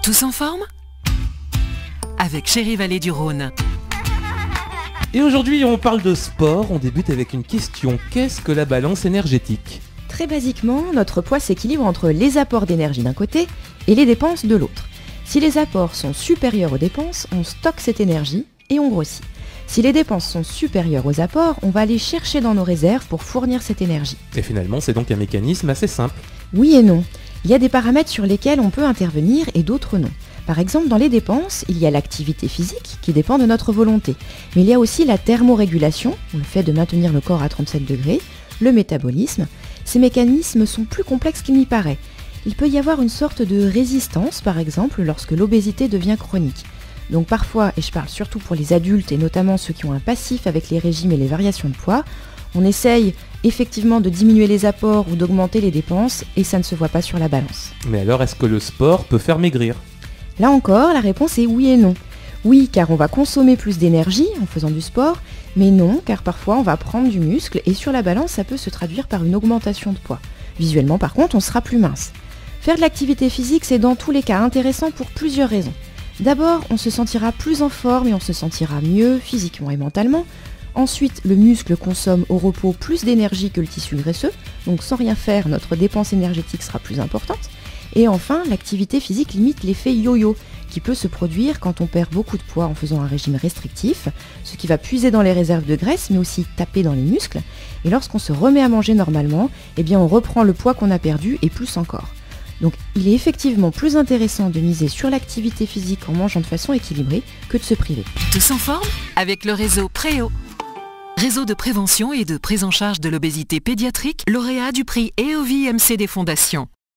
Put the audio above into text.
Tous en forme? Avec Chérie Vallée du Rhône. Et aujourd'hui, on parle de sport. On débute avec une question. Qu'est-ce que la balance énergétique? Très basiquement, notre poids s'équilibre entre les apports d'énergie d'un côté et les dépenses de l'autre. Si les apports sont supérieurs aux dépenses, on stocke cette énergie et on grossit. Si les dépenses sont supérieures aux apports, on va aller chercher dans nos réserves pour fournir cette énergie. Et finalement, c'est donc un mécanisme assez simple. Oui et non. Il y a des paramètres sur lesquels on peut intervenir et d'autres non. Par exemple, dans les dépenses, il y a l'activité physique qui dépend de notre volonté. Mais il y a aussi la thermorégulation, le fait de maintenir le corps à 37 degrés, le métabolisme. Ces mécanismes sont plus complexes qu'il n'y paraît. Il peut y avoir une sorte de résistance, par exemple, lorsque l'obésité devient chronique. Donc parfois, et je parle surtout pour les adultes et notamment ceux qui ont un passif avec les régimes et les variations de poids, on essaye effectivement de diminuer les apports ou d'augmenter les dépenses et ça ne se voit pas sur la balance. Mais alors, est-ce que le sport peut faire maigrir? Là encore, la réponse est oui et non. Oui, car on va consommer plus d'énergie en faisant du sport, mais non, car parfois on va prendre du muscle et sur la balance, ça peut se traduire par une augmentation de poids. Visuellement, par contre, on sera plus mince. Faire de l'activité physique, c'est dans tous les cas intéressant pour plusieurs raisons. D'abord, on se sentira plus en forme et on se sentira mieux physiquement et mentalement. Ensuite, le muscle consomme au repos plus d'énergie que le tissu graisseux, donc sans rien faire, notre dépense énergétique sera plus importante. Et enfin, l'activité physique limite l'effet yo-yo, qui peut se produire quand on perd beaucoup de poids en faisant un régime restrictif, ce qui va puiser dans les réserves de graisse, mais aussi taper dans les muscles. Et lorsqu'on se remet à manger normalement, eh bien on reprend le poids qu'on a perdu et plus encore. Donc il est effectivement plus intéressant de miser sur l'activité physique en mangeant de façon équilibrée que de se priver. Tous en forme? Avec le réseau Préo. Réseau de prévention et de prise en charge de l'obésité pédiatrique, lauréat du prix EOVI-MC des fondations.